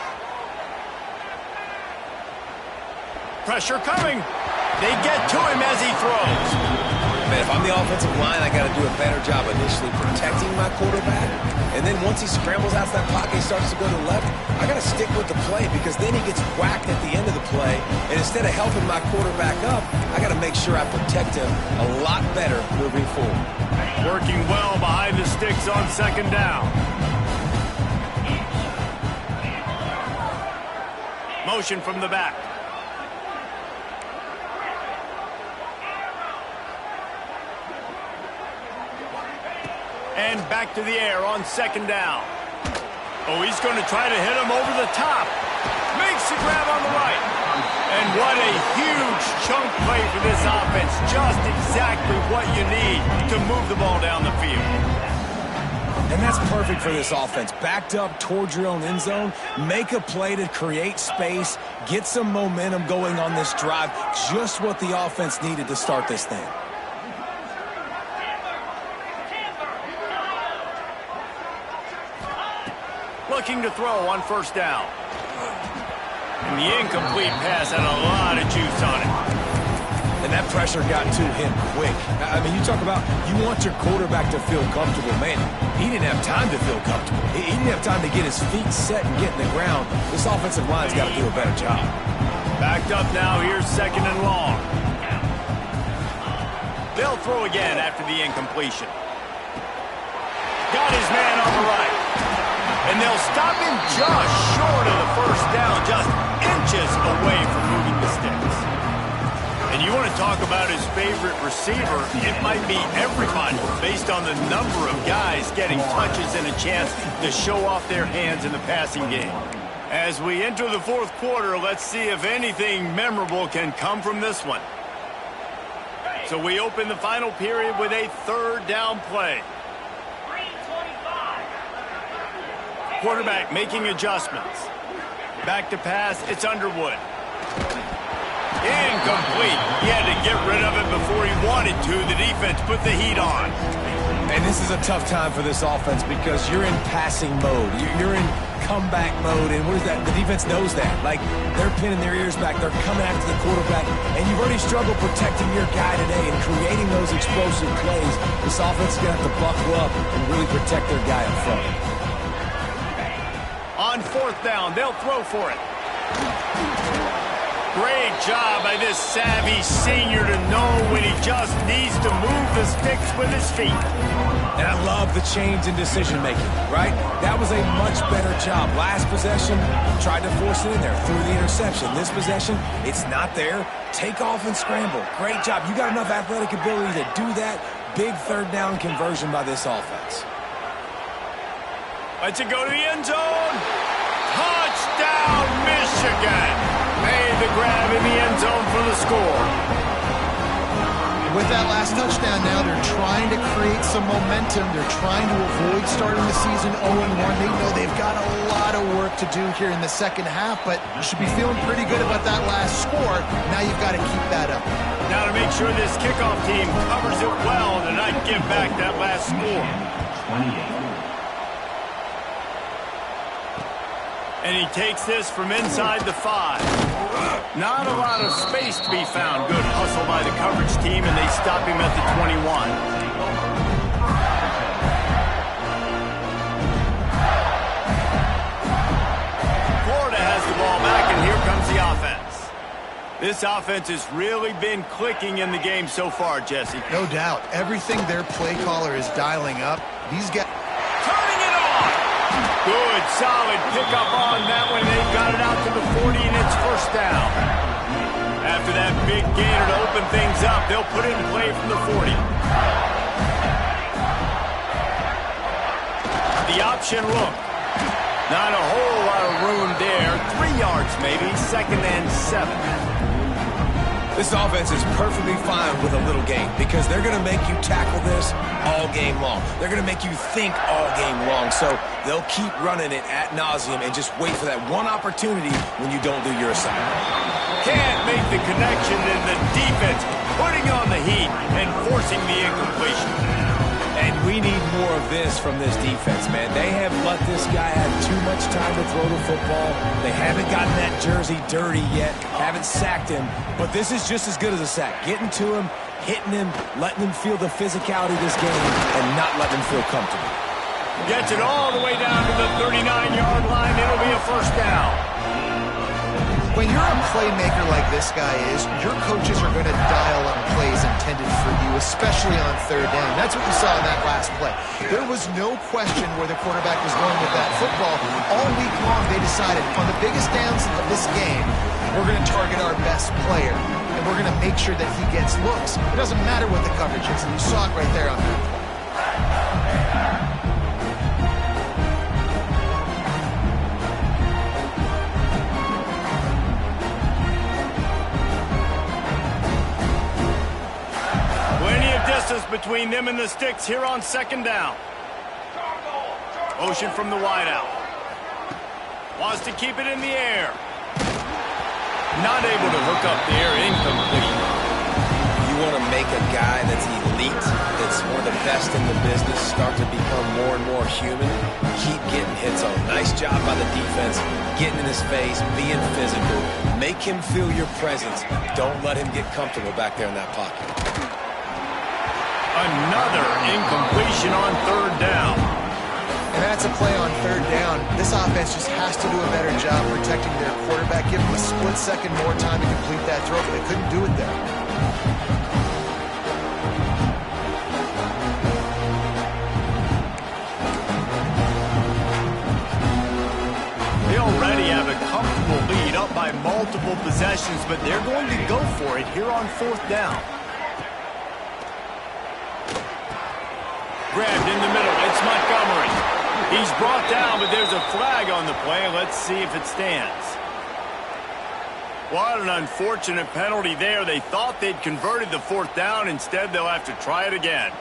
Pressure coming. They get to him as he throws. Man, if I'm the offensive line, I got to do a better job initially protecting my quarterback. And then once he scrambles out of that pocket, he starts to go to the left, I got to stick with the play because then he gets whacked at the end of the play. And instead of helping my quarterback up, I got to make sure I protect him a lot better moving forward. Working well behind the sticks on 2nd down. Motion from the back. And back to the air on second down. Oh, he's going to try to hit him over the top. Makes the grab on the right. And what a huge chunk play for this offense. Just exactly what you need to move the ball down the field. And that's perfect for this offense. Backed up towards your own end zone. Make a play to create space. Get some momentum going on this drive. Just what the offense needed to start this thing. Looking to throw on first down. And the incomplete pass had a lot of juice on it. And that pressure got to him quick. I mean, you talk about you want your quarterback to feel comfortable. Man, he didn't have time to feel comfortable. He didn't have time to get his feet set and get in the ground. This offensive line's got to do a better job. Backed up now. Here's second and long. They'll throw again after the incompletion. Got his man on the right. And they'll stop him just short of the first down, just inches away from moving the sticks. And you want to talk about his favorite receiver, it might be everybody based on the number of guys getting touches and a chance to show off their hands in the passing game. As we enter the fourth quarter, let's see if anything memorable can come from this one. So we open the final period with a third down play. Quarterback making adjustments. Back to pass, it's Underwood. Incomplete. He had to get rid of it before he wanted to. The defense put the heat on. And this is a tough time for this offense because you're in passing mode. You're in comeback mode, and what is that? The defense knows that. Like, they're pinning their ears back. They're coming after the quarterback, and you've already struggled protecting your guy today and creating those explosive plays. This offense is going to have to buckle up and really protect their guy up front. On fourth down, they'll throw for it. Great job by this savvy senior to know when he just needs to move the sticks with his feet. And I love the change in decision-making, right? That was a much better job. Last possession, tried to force it in there, threw the interception. This possession, it's not there. Take off and scramble. Great job. You got enough athletic ability to do that. Big third down conversion by this offense. Let's it go to the end zone. Touchdown, Michigan. Made the grab in the end zone for the score. With that last touchdown now, they're trying to create some momentum. They're trying to avoid starting the season 0-1. They know they've got a lot of work to do here in the second half, but you should be feeling pretty good about that last score. Now you've got to keep that up. Now to make sure this kickoff team covers it well to not give back that last score. 28. And he takes this from inside the 5. Not a lot of space to be found. Good hustle by the coverage team, and they stop him at the 21. Florida has the ball back, and here comes the offense. This offense has really been clicking in the game so far, Jesse. No doubt. Everything their play caller is dialing up, these guys... Good, solid pickup on that one. They've got it out to the 40, and it's first down. After that big gainer to open things up, they'll put it in play from the 40. The option look. Not a whole lot of room there. 3 yards maybe, second and 7. This offense is perfectly fine with a little game because they're going to make you tackle this all game long. They're going to make you think all game long. So they'll keep running it ad nauseum and just wait for that one opportunity when you don't do your assignment. Can't make the connection, and the defense putting on the heat and forcing the incompletion. And we need more of this from this defense, man. They have let this guy have too much time to throw the football. They haven't gotten that jersey dirty yet, haven't sacked him. But this is just as good as a sack. Getting to him, hitting him, letting him feel the physicality of this game, and not letting him feel comfortable. Gets it all the way down to the 39-yard line. It'll be a first down. When you're a playmaker like this guy is, your coaches are going to dial up plays intended for you, especially on third down. That's what you saw in that last play. There was no question where the quarterback was going with that football. All week long, they decided on the biggest downs of this game, we're going to target our best player, and we're going to make sure that he gets looks. It doesn't matter what the coverage is, and you saw it right there on that play. Between them and the sticks here on second down. Motion from the wideout. Wants to keep it in the air. Not able to hook up there. Incomplete. You want to make a guy that's elite, that's one of the best in the business, start to become more and more human. Keep getting hits on. Nice job by the defense, getting in his face, being physical. Make him feel your presence. Don't let him get comfortable back there in that pocket. Another incompletion on third down. And that's a play on third down. This offense just has to do a better job protecting their quarterback. Give them a split second more time to complete that throw, but they couldn't do it there. They already have a comfortable lead up by multiple possessions, but they're going to go for it here on fourth down. Grabbed in the middle. It's Montgomery. He's brought down, but there's a flag on the play. Let's see if it stands. What an unfortunate penalty there. They thought they'd converted the fourth down. Instead, they'll have to try it again.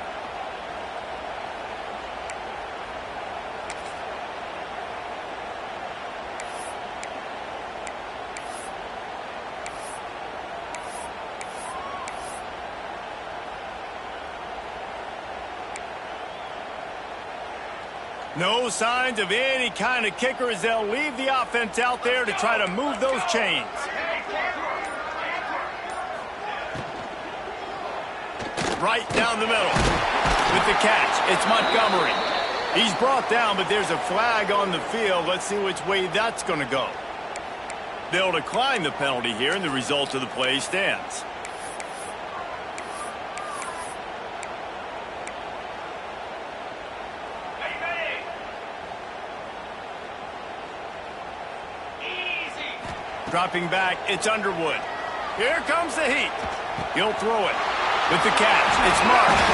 No signs of any kind of kicker as they'll leave the offense out there to try to move those chains. Right down the middle with the catch. It's Montgomery. He's brought down, but there's a flag on the field. Let's see which way that's going to go. They'll decline the penalty here, and the result of the play stands. Dropping back, it's Underwood. Here comes the heat. He'll throw it with the catch. It's marked.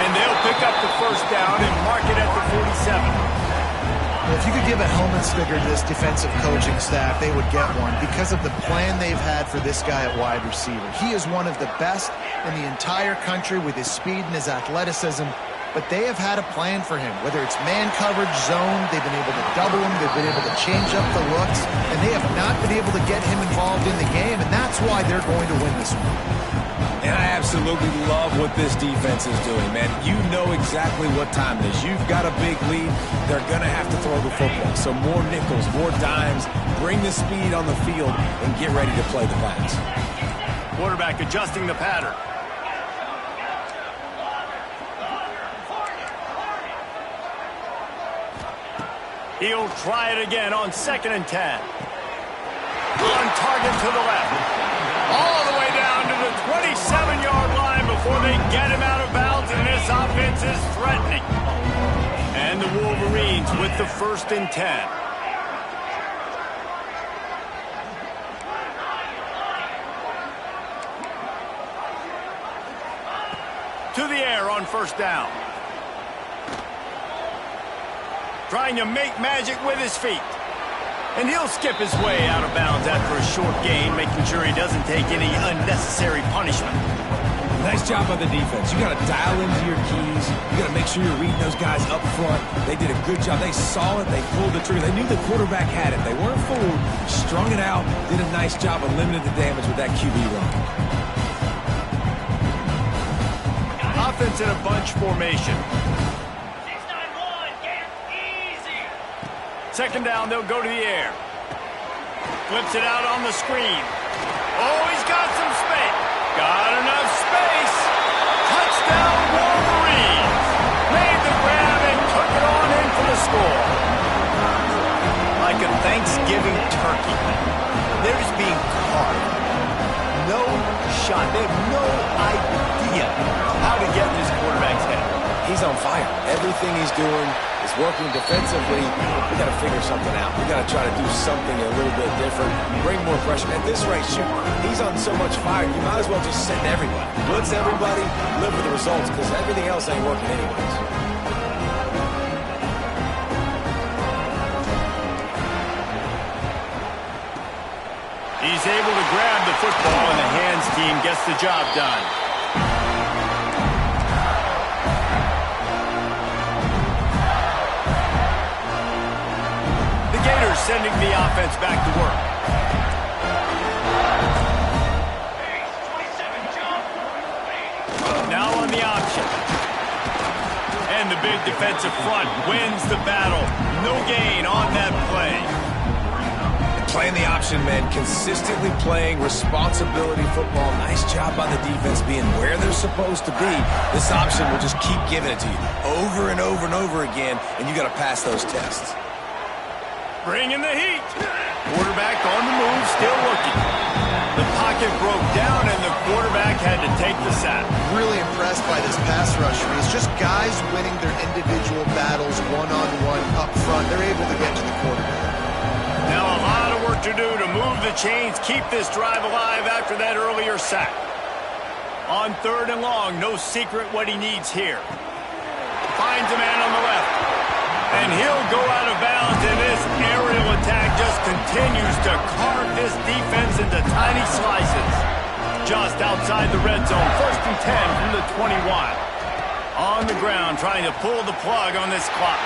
And they'll pick up the first down and mark it at the 47. Well, if you could give a helmet sticker to this defensive coaching staff, they would get one because of the plan they've had for this guy at wide receiver. He is one of the best in the entire country with his speed and his athleticism. But they have had a plan for him, whether it's man coverage, zone, they've been able to double him, they've been able to change up the looks, and they have not been able to get him involved in the game, and that's why they're going to win this one. And I absolutely love what this defense is doing, man. You know exactly what time it is. You've got a big lead. They're going to have to throw the football. So more nickels, more dimes, bring the speed on the field, and get ready to play the pass. Quarterback adjusting the pattern. He'll try it again on 2nd and 10. On target to the left. All the way down to the 27-yard line before they get him out of bounds, and this offense is threatening. And the Wolverines with the 1st and 10. To the air on 1st down. Trying to make magic with his feet. And he'll skip his way out of bounds after a short gain, making sure he doesn't take any unnecessary punishment. Nice job by the defense. You got to dial into your keys. You got to make sure you're reading those guys up front. They did a good job. They saw it. They pulled the trigger. They knew the quarterback had it. They weren't fooled. Strung it out. Did a nice job of limiting the damage with that QB run. Offense in a bunch formation. 2nd down, they'll go to the air. Flips it out on the screen. Oh, he's got some space. Got enough space. Touchdown, Wolverines. Made the grab and took it on in for the score. Like a Thanksgiving turkey. They're just being carved. No shot. They have no idea how to get in this quarterback's head. He's on fire. Everything he's doing is working defensively. We got to figure something out. We got to try to do something a little bit different, bring more pressure. At this rate, shoot, he's on so much fire, you might as well just send everybody. Blitz everybody, live with the results, because everything else ain't working anyways. He's able to grab the football, and the hands team gets the job done. The Gators sending the offense back to work. Now on the option. And the big defensive front wins the battle. No gain on that play. Playing the option, man, consistently playing responsibility football. Nice job by the defense being where they're supposed to be. This option will just keep giving it to you over and over and over again, and you got to pass those tests. Bring in the heat. Quarterback on the move, still looking. The pocket broke down, and the quarterback had to take the sack. Really impressed by this pass rush. It's just guys winning their individual battles one-on-one up front. They're able to get to the quarterback. Now a lot of work to do to move the chains, keep this drive alive after that earlier sack. On 3rd and long, no secret what he needs here. Finds a man on the left. And he'll go out of bounds, and this aerial attack just continues to carve this defense into tiny slices. Just outside the red zone, 1st and 10 from the 21. On the ground, trying to pull the plug on this clock.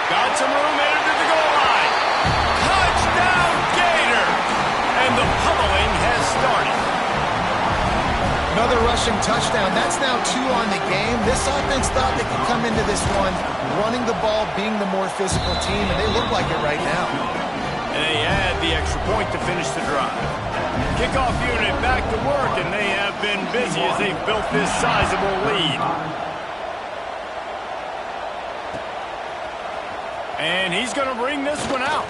Got some room headed to the goal line. Touchdown, Gator! And the pummeling has started. Another rushing touchdown. That's now 2 on the game. This offense thought they could come into this one running the ball, being the more physical team, and they look like it right now. And they add the extra point to finish the drive. Kickoff unit back to work, and they have been busy as they've built this sizable lead. And he's going to bring this one out.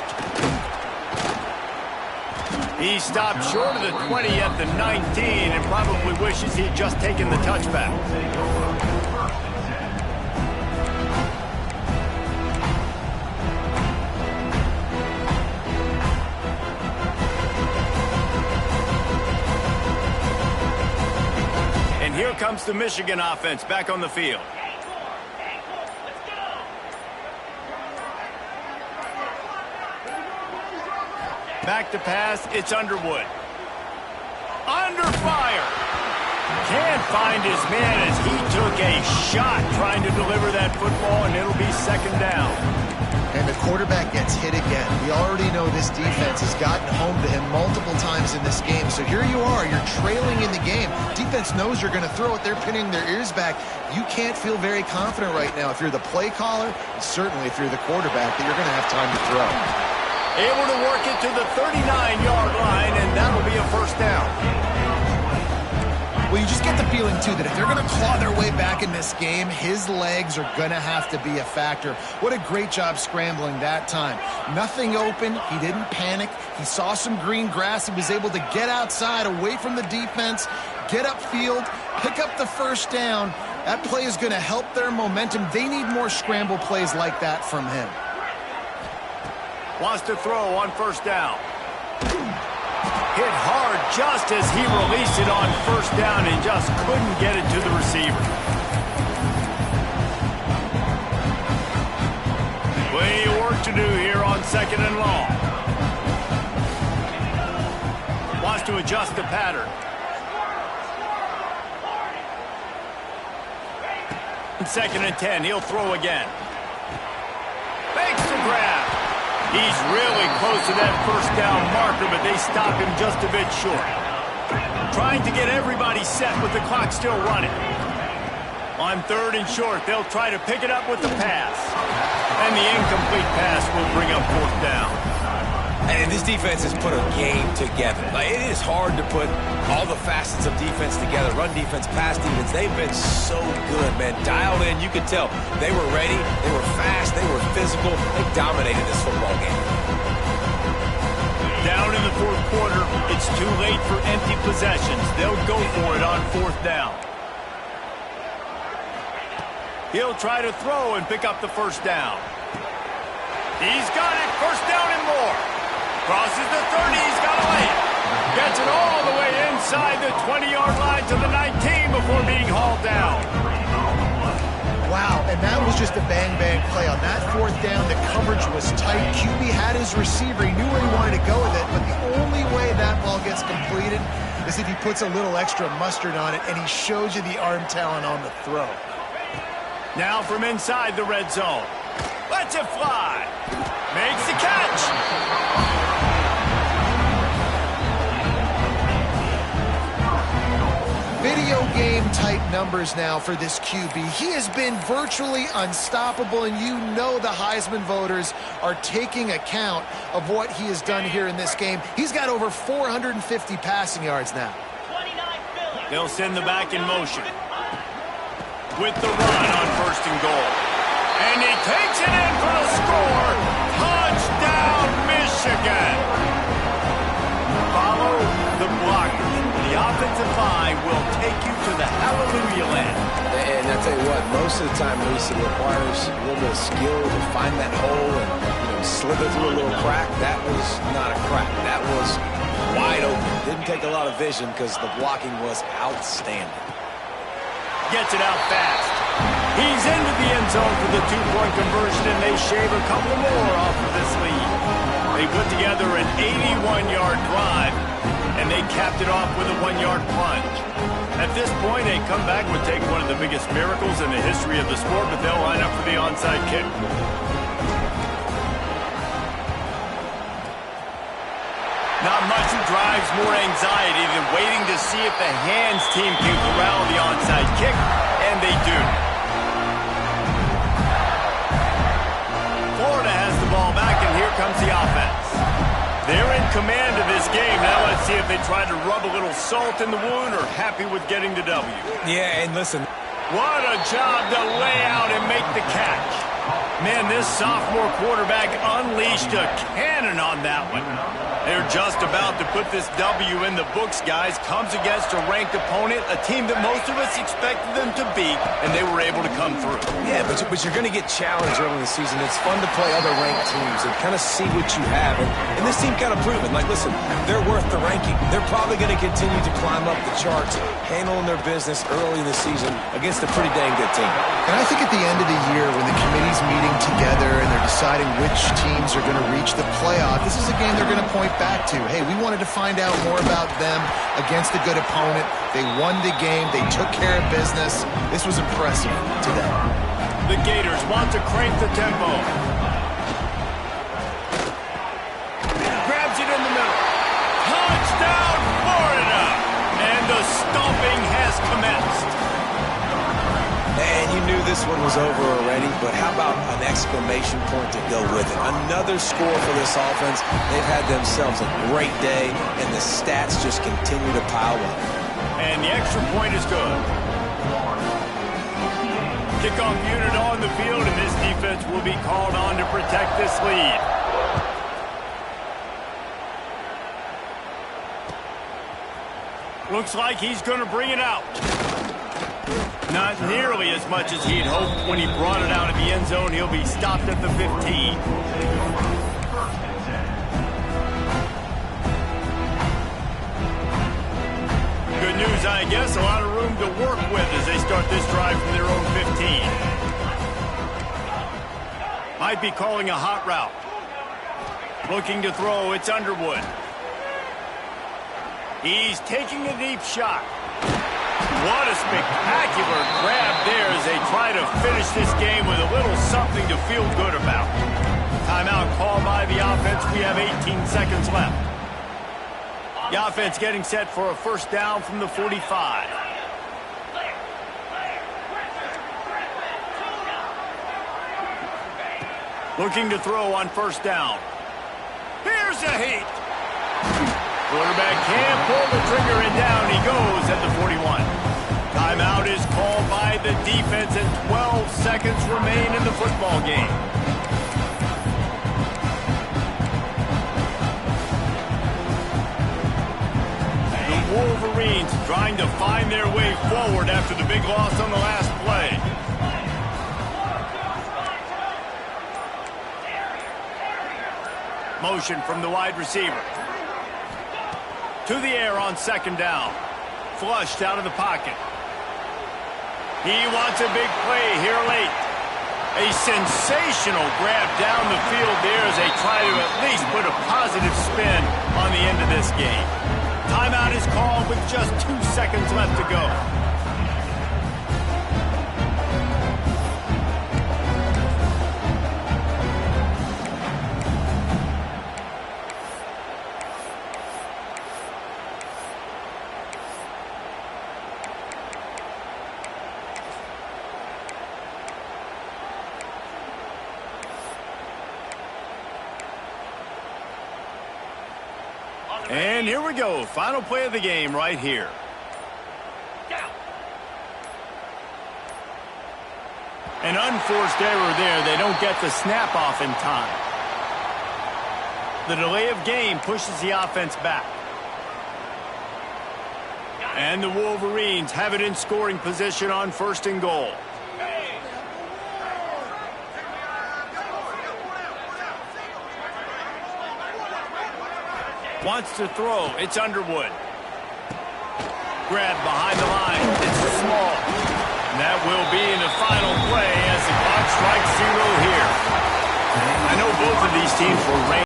He stopped short of the 20 at the 19 and probably wishes he'd just taken the touchback. And here comes the Michigan offense back on the field. Back to pass, it's Underwood. Under fire. Can't find his man as he took a shot trying to deliver that football, and it'll be 2nd down. And the quarterback gets hit again. We already know this defense has gotten home to him multiple times in this game. So here you are, you're trailing in the game. Defense knows you're going to throw it. They're pinning their ears back. You can't feel very confident right now if you're the play caller, and certainly if you're the quarterback, that you're going to have time to throw. Able to work it to the 39-yard line, and that'll be a 1st down. Well, you just get the feeling, too, that if they're going to claw their way back in this game, his legs are going to have to be a factor. What a great job scrambling that time. Nothing open. He didn't panic. He saw some green grass. He was able to get outside, away from the defense, get upfield, pick up the 1st down. That play is going to help their momentum. They need more scramble plays like that from him. Wants to throw on 1st down. Hit hard just as he released it on 1st down and just couldn't get it to the receiver. Plenty of work to do here on 2nd and long. Wants to adjust the pattern. And 2nd and 10, he'll throw again. Makes the grab. He's really close to that 1st down marker, but they stop him just a bit short. Trying to get everybody set with the clock still running. On 3rd and short, they'll try to pick it up with the pass. And the incomplete pass will bring up 4th down. And this defense has put a game together. Like, it is hard to put all the facets of defense together. Run defense, pass defense. They've been so good, man. Dialed in. You could tell they were ready. They were fast. They were physical. They dominated this football game. Down Down in the fourth quarter, it's too late for empty possessions. They'll go for it on fourth down. He'll try to throw and pick up the first down. He's got it. First down and more. Crosses the 30. He's got to lay it. Gets it all the way inside the 20-yard line to the 19 before being hauled down. Wow, and that was just a bang-bang play. On that fourth down, the coverage was tight. QB had his receiver. He knew where he wanted to go with it, but the only way that ball gets completed is if he puts a little extra mustard on it, and he shows you the arm talent on the throw. Now from inside the red zone. Lets it fly. Makes the catch. Video game type numbers now for this QB. He has been virtually unstoppable, and you know the Heisman voters are taking account of what he has done here in this game. He's got over 450 passing yards now. They'll send the back in motion with the run on first and goal. And he takes it in for the score. Touchdown, Michigan. Follow the blockers. The offensive line will take you to the hallelujah land. And I tell you what, most of the time, Reese, it requires a little bit of skill to find that hole and slither through a little crack. That was not a crack. That was wide open. Didn't take a lot of vision because the blocking was outstanding. Gets it out fast. He's into the end zone for the two-point conversion, and they shave a couple more off of this lead. They put together an 81-yard drive, and they capped it off with a 1-yard plunge. At this point, a comeback would take one of the biggest miracles in the history of the sport, but they'll line up for the onside kick. Not much drives more anxiety than waiting to see if the hands team can corral the onside kick, and they do. Florida has the ball back, and here comes the offense. They're in command of this game. Now let's see if they try to rub a little salt in the wound or happy with getting the W. Yeah, and listen. What a job to lay out and make the catch. Man, this sophomore quarterback unleashed a cannon on that one. They're just about to put this W in the books, guys. Comes against a ranked opponent, a team that most of us expected them to beat, and they were able to come through. Yeah, but you're going to get challenged early in the season. It's fun to play other ranked teams and kind of see what you have. And this team kind of proven, like, listen, they're worth the ranking. They're probably going to continue to climb up the charts, handling their business early in the season against a pretty dang good team. And I think at the end of the year, when the committee's meeting together and they're deciding which teams are going to reach the playoff, this is a game they're going to point back to. Hey, we wanted to find out more about them against a good opponent. They won the game. They took care of business. This was impressive to them. The Gators want to crank the tempo. Grabs it in the middle. Touchdown, Florida! And the stomping has commenced. And you knew this one was over already, but how about an exclamation point to go with it? Another score for this offense. They've had themselves a great day, and the stats just continue to pile up. And the extra point is good. Kickoff unit on the field, and this defense will be called on to protect this lead. Looks like he's going to bring it out. Not nearly as much as he'd hoped when he brought it out of the end zone. He'll be stopped at the 15. Good news, I guess. A lot of room to work with as they start this drive from their own 15. Might be calling a hot route. Looking to throw, it's Underwood. He's taking a deep shot. What a spectacular grab there as they try to finish this game with a little something to feel good about. Timeout called by the offense. We have 18 seconds left. The offense getting set for a first down from the 45. Looking to throw on first down. Here's a heat. Quarterback can't pull the trigger, and down he goes at the 41. Timeout is called by the defense, and 12 seconds remain in the football game. trying to find their way forward after the big loss on the last play. Motion from the wide receiver. To the air on second down. Flushed out of the pocket. He wants a big play here late. A sensational grab down the field there as they try to at least put a positive spin on the end of this game. Timeout is called with just 2 seconds left to go. And here we go. Final play of the game right here. An unforced error there. They don't get the snap off in time. The delay of game pushes the offense back. And the Wolverines have it in scoring position on 1st and goal. Wants to throw. It's Underwood. Grab behind the line. It's small. And that will be in the final play as the clock strikes 0 here. I know both of these teams were ranked